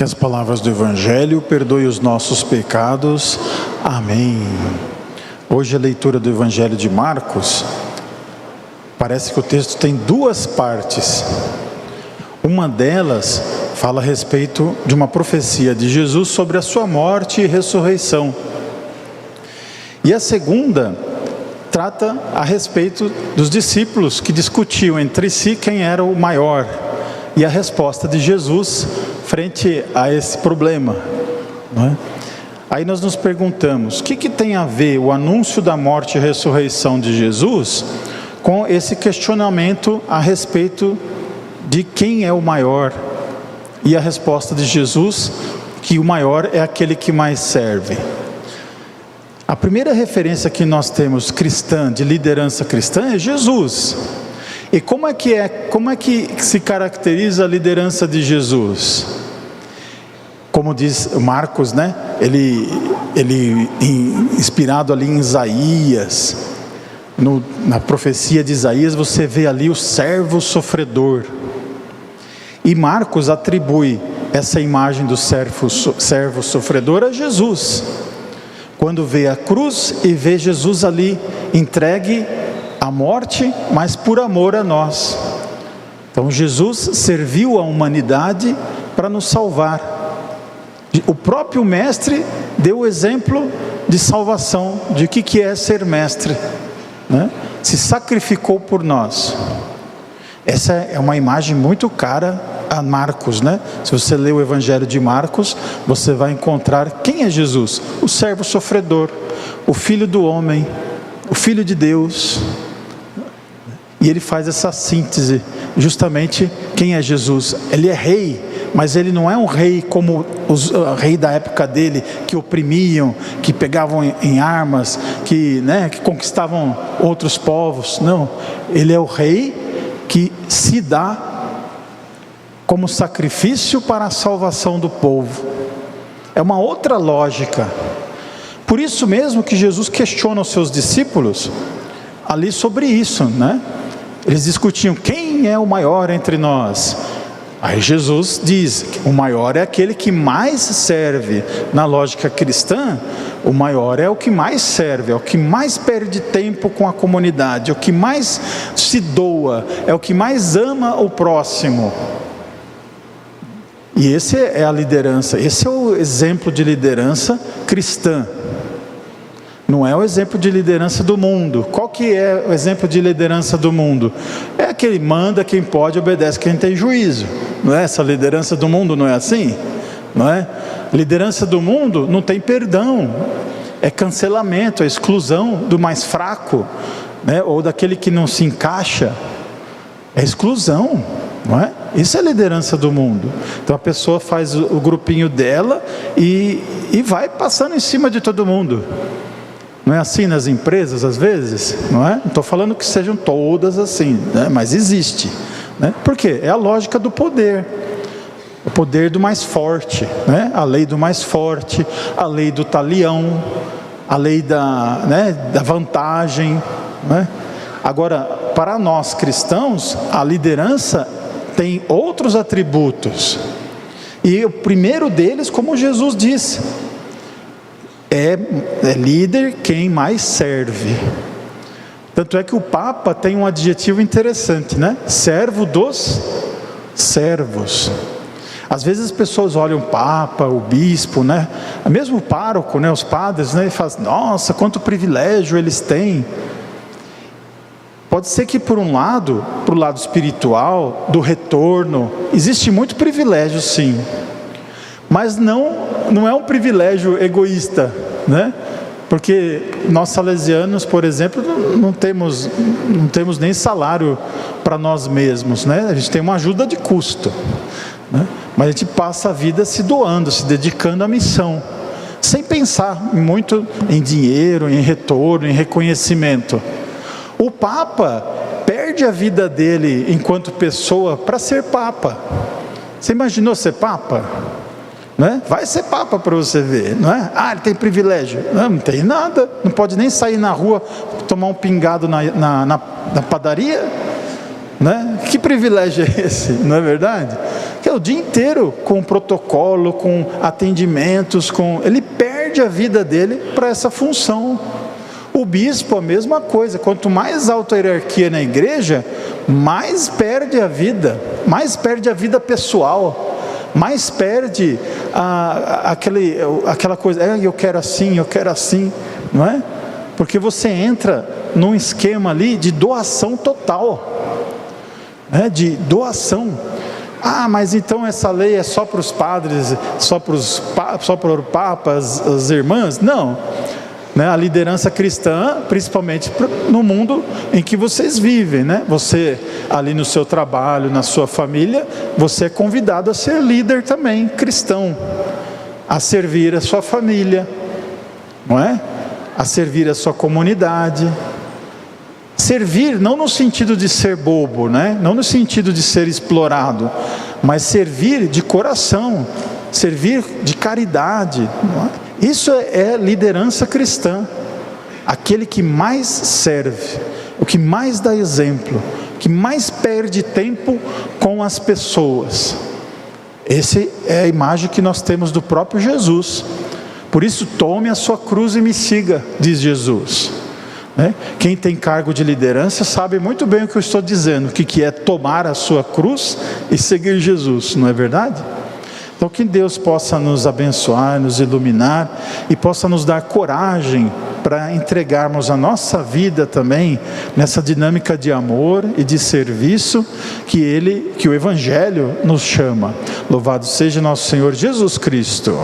Que as palavras do Evangelho perdoem os nossos pecados. Amém. Hoje a leitura do Evangelho de Marcos, parece que o texto tem duas partes. Uma delas fala a respeito de uma profecia de Jesus sobre a sua morte e ressurreição. E a segunda trata a respeito dos discípulos que discutiam entre si quem era o maior. E a resposta de Jesus frente a esse problema, não é? Aí nós nos perguntamos, o que tem a ver o anúncio da morte e ressurreição de Jesus com esse questionamento a respeito de quem é o maior? E a resposta de Jesus, que o maior é aquele que mais serve. A primeira referência que nós temos cristã, de liderança cristã, é Jesus. E como é que se caracteriza a liderança de Jesus? Como diz Marcos, né? Ele inspirado ali em Isaías, na profecia de Isaías, você vê ali o servo sofredor. E Marcos atribui essa imagem do servo sofredor a Jesus. Quando vê a cruz e vê Jesus ali entregue à morte, mas por amor a nós. Então Jesus serviu a humanidade para nos salvar. O próprio mestre deu o exemplo de salvação, de o que é ser mestre, né? Se sacrificou por nós. Essa é uma imagem muito cara a Marcos, né? Se você ler o Evangelho de Marcos, você vai encontrar quem é Jesus: o servo sofredor, o Filho do homem, o Filho de Deus. E ele faz essa síntese, justamente quem é Jesus. Ele é rei, mas ele não é um rei como os reis da época dele, que oprimiam, que pegavam em armas, que conquistavam outros povos. Não, ele é o rei que se dá como sacrifício para a salvação do povo. É uma outra lógica. Por isso mesmo que Jesus questiona os seus discípulos ali sobre isso, né? Eles discutiam quem é o maior entre nós. Aí Jesus diz: o maior é aquele que mais serve. Na lógica cristã, o maior é o que mais serve, é o que mais perde tempo com a comunidade, é o que mais se doa, é o que mais ama o próximo. E esse é a liderança, esse é o exemplo de liderança cristã. Não é o exemplo de liderança do mundo. Qual que é o exemplo de liderança do mundo? É aquele manda quem pode, obedece quem tem juízo. Não é essa liderança do mundo, não é assim? Não é? Liderança do mundo não tem perdão. É cancelamento, é exclusão do mais fraco, né? Ou daquele que não se encaixa. É exclusão, não é? Isso é liderança do mundo. Então a pessoa faz o grupinho dela e vai passando em cima de todo mundo. Não é assim nas empresas às vezes? Não é? Não estou falando que sejam todas assim, né? Mas existe, né? Por quê? É a lógica do poder. O poder do mais forte, né? A lei do mais forte, a lei do talião, a lei da vantagem, né? Agora, para nós cristãos, a liderança tem outros atributos. E o primeiro deles, como Jesus disse, é líder quem mais serve. Tanto é que o Papa tem um adjetivo interessante, né? Servo dos servos. Às vezes as pessoas olham o Papa, o Bispo, né? Mesmo o pároco, né? Os padres, né? E falam: nossa, quanto privilégio eles têm. Pode ser que por um lado, para o lado espiritual, do retorno, existe muito privilégio sim. Mas não é um privilégio egoísta, né? Porque nós salesianos, por exemplo, não temos nem salário para nós mesmos, né? A gente tem uma ajuda de custo, né? Mas a gente passa a vida se doando, se dedicando à missão, sem pensar muito em dinheiro, em retorno, em reconhecimento. O Papa perde a vida dele enquanto pessoa para ser Papa. Você imaginou ser Papa? Né? Vai ser Papa para você ver, não é? Ah, ele tem privilégio. Não tem nada, não pode nem sair na rua, tomar um pingado na padaria, né? Que privilégio é esse, não é verdade? o dia inteiro com protocolo, com atendimentos, ele perde a vida dele para essa função. O bispo, a mesma coisa, quanto mais alta a hierarquia na igreja, mais perde a vida pessoal, mais perde aquela coisa, eu quero assim, não é? Porque você entra num esquema ali de doação total, de doação. Mas então essa lei é só para os padres, só para os papas, as irmãs? Não. A liderança cristã, principalmente no mundo em que vocês vivem, Você ali no seu trabalho, na sua família, você é convidado a ser líder também, cristão, a servir a sua família, não é? A servir a sua comunidade. Servir não no sentido de ser bobo, não no sentido de ser explorado, mas servir de coração, servir de caridade, não é? Isso é liderança cristã. Aquele que mais serve, o que mais dá exemplo, o que mais perde tempo com as pessoas. Essa é a imagem que nós temos do próprio Jesus. Por isso, tome a sua cruz e me siga, diz Jesus. Quem tem cargo de liderança sabe muito bem o que eu estou dizendo, que é tomar a sua cruz e seguir Jesus, não é verdade? Então que Deus possa nos abençoar, nos iluminar e possa nos dar coragem para entregarmos a nossa vida também nessa dinâmica de amor e de serviço que o Evangelho nos chama. Louvado seja nosso Senhor Jesus Cristo.